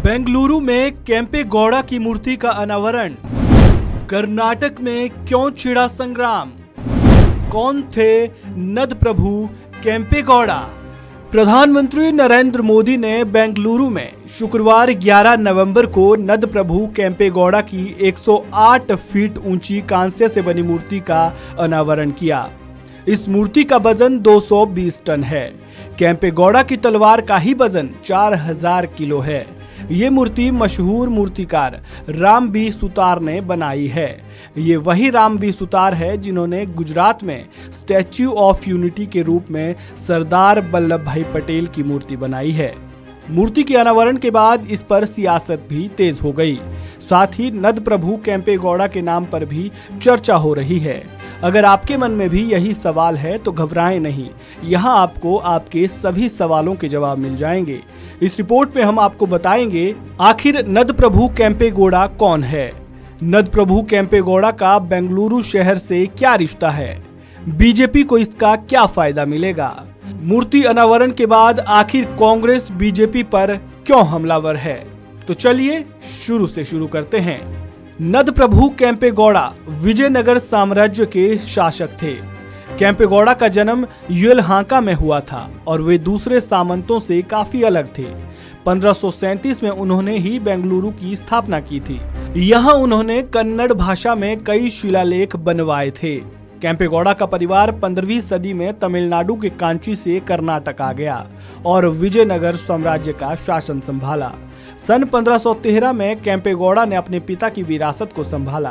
बेंगलुरु में केम्पे गौड़ा की मूर्ति का अनावरण। कर्नाटक में क्यों छिड़ा संग्राम? कौन थे नद प्रभु केम्पे गौड़ा? प्रधानमंत्री नरेंद्र मोदी ने बेंगलुरु में शुक्रवार 11 नवंबर को नद प्रभु केम्पे गौड़ा की 108 फीट ऊंची कांस्य से बनी मूर्ति का अनावरण किया। इस मूर्ति का वजन 220 टन है। केम्पे गौड़ा की तलवार का ही वजन 4000 किलो है। ये मूर्ति मशहूर मूर्तिकार राम बी सुतार ने बनाई है। ये वही राम बी सुतार है जिन्होंने गुजरात में स्टैच्यू ऑफ यूनिटी के रूप में सरदार वल्लभ भाई पटेल की मूर्ति बनाई है। मूर्ति के अनावरण के बाद इस पर सियासत भी तेज हो गई। साथ ही नद प्रभु केम्पे गौड़ा के नाम पर भी चर्चा हो रही है। अगर आपके मन में भी यही सवाल है तो घबराएं नहीं, यहाँ आपको आपके सभी सवालों के जवाब मिल जाएंगे। इस रिपोर्ट में हम आपको बताएंगे आखिर नद प्रभु केम्पे गौड़ा कौन है, नद प्रभु केम्पे गौड़ा का बेंगलुरु शहर से क्या रिश्ता है, बीजेपी को इसका क्या फायदा मिलेगा, मूर्ति अनावरण के बाद आखिर कांग्रेस बीजेपी पर क्यों हमलावर है। तो चलिए शुरू से शुरू करते हैं। नद प्रभु केम्पे गौड़ा विजयनगर साम्राज्य के शासक थे। केम्पे गौड़ा का जन्म येलहांका में हुआ था और वे दूसरे सामंतों से काफी अलग थे। 1537 में उन्होंने ही बेंगलुरु की स्थापना की थी। यहाँ उन्होंने कन्नड़ भाषा में कई शिलालेख बनवाए थे। केम्पे गौड़ा का परिवार 15वीं सदी में तमिलनाडु के कांची से कर्नाटक आ गया और विजयनगर साम्राज्य का शासन संभाला। सन 1513 में केम्पे गौड़ा ने अपने पिता की विरासत को संभाला।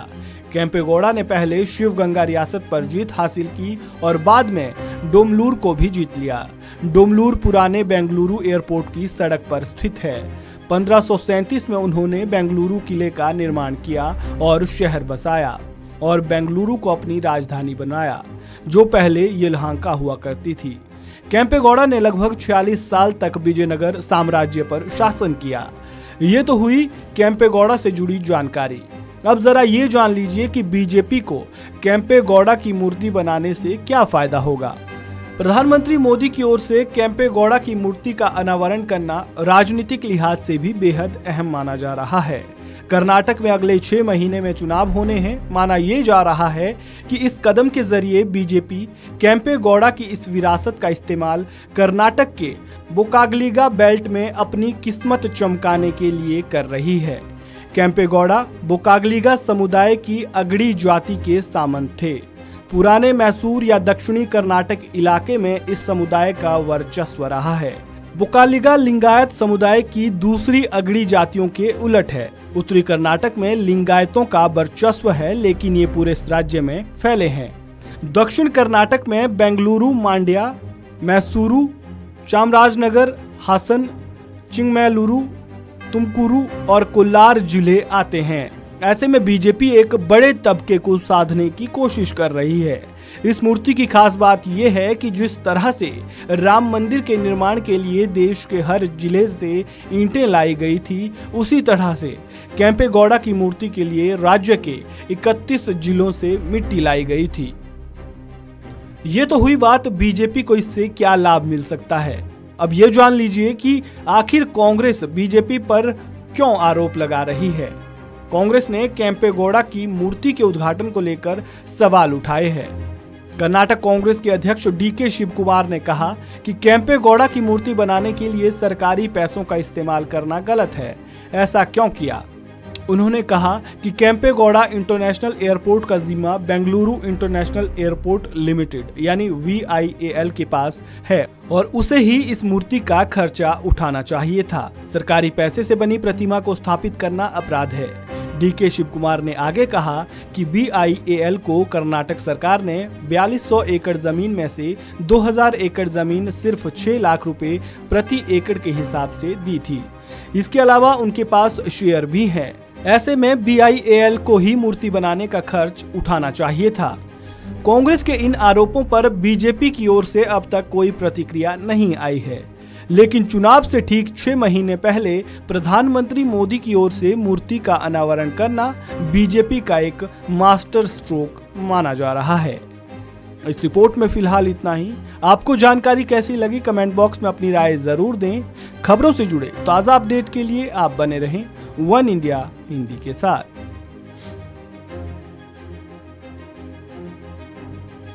केम्पे गौड़ा ने पहले शिवगंगा रियासत पर जीत हासिल की और बाद में डोमलूर को भी जीत लिया। डोमलूर पुराने बेंगलुरु एयरपोर्ट की सड़क पर स्थित है। 1537 में उन्होंने बेंगलुरु किले का निर्माण किया और शहर बसाया और बेंगलुरु को अपनी राजधानी बनाया, जो पहले येलहांका हुआ करती थी। केम्पे गौड़ा ने लगभग 46 साल तक विजयनगर साम्राज्य पर शासन किया। ये तो हुई केम्पे गौड़ा से जुड़ी जानकारी। अब जरा ये जान लीजिए कि बीजेपी को केम्पे गौड़ा की मूर्ति बनाने से क्या फायदा होगा। प्रधानमंत्री मोदी की ओर से केम्पे गौड़ा की मूर्ति का अनावरण करना राजनीतिक लिहाज से भी बेहद अहम माना जा रहा है। कर्नाटक में अगले 6 महीने में चुनाव होने हैं। माना ये जा रहा है कि इस कदम के जरिए बीजेपी केम्पे गौड़ा की इस विरासत का इस्तेमाल कर्नाटक के बोकागलिगा बेल्ट में अपनी किस्मत चमकाने के लिए कर रही है। केम्पे गौड़ा बोकागलिगा समुदाय की अगड़ी जाति के सामंत थे। पुराने मैसूर या दक्षिणी कर्नाटक इलाके में इस समुदाय का वर्चस्व रहा है। बोकालिगा लिंगायत समुदाय की दूसरी अगड़ी जातियों के उलट है। उत्तरी कर्नाटक में लिंगायतों का वर्चस्व है, लेकिन ये पूरे राज्य में फैले हैं। दक्षिण कर्नाटक में बेंगलुरु, मांड्या, मैसूरू, चामराजनगर, हासन, चिंगमैलुरु, तुमकुरू और कोल्लार जिले आते हैं। ऐसे में बीजेपी एक बड़े तबके को साधने की कोशिश कर रही है। इस मूर्ति की खास बात यह है कि जिस तरह से राम मंदिर के निर्माण के लिए देश के हर जिले से ईंटें लाई गई थी, उसी तरह से केम्पे गौड़ा की मूर्ति के लिए राज्य के 31 जिलों से मिट्टी लाई गई थी। ये तो हुई बात बीजेपी को इससे क्या लाभ मिल सकता है। अब ये जान लीजिए कि आखिर कांग्रेस बीजेपी पर क्यों आरोप लगा रही है। कांग्रेस ने केम्पे गौड़ा की मूर्ति के उद्घाटन को लेकर सवाल उठाए हैं। कर्नाटक कांग्रेस के अध्यक्ष डीके शिव कुमार ने कहा कि केम्पे गौड़ा की मूर्ति बनाने के लिए सरकारी पैसों का इस्तेमाल करना गलत है। ऐसा क्यों किया? उन्होंने कहा कि केम्पे गौड़ा इंटरनेशनल एयरपोर्ट का जिम्मा बेंगलुरु इंटरनेशनल एयरपोर्ट लिमिटेड यानी VIAL के पास है और उसे ही इस मूर्ति का खर्चा उठाना चाहिए था। सरकारी पैसे से बनी प्रतिमा को स्थापित करना अपराध है। डीके शिव कुमार ने आगे कहा कि VIAL को कर्नाटक सरकार ने 4200 एकड़ जमीन में से 2000 एकड़ जमीन सिर्फ 6 लाख रुपए प्रति एकड़ के हिसाब से दी थी। इसके अलावा उनके पास शेयर भी हैं। ऐसे में VIAL को ही मूर्ति बनाने का खर्च उठाना चाहिए था। कांग्रेस के इन आरोपों पर बीजेपी की ओर से अब तक कोई प्रतिक्रिया नहीं आई है, लेकिन चुनाव से ठीक 6 महीने पहले प्रधानमंत्री मोदी की ओर से मूर्ति का अनावरण करना बीजेपी का एक मास्टर स्ट्रोक माना जा रहा है। इस रिपोर्ट में फिलहाल इतना ही। आपको जानकारी कैसी लगी कमेंट बॉक्स में अपनी राय जरूर दें। खबरों से जुड़े ताज़ा अपडेट के लिए आप बने रहें वन इंडिया हिंदी के साथ।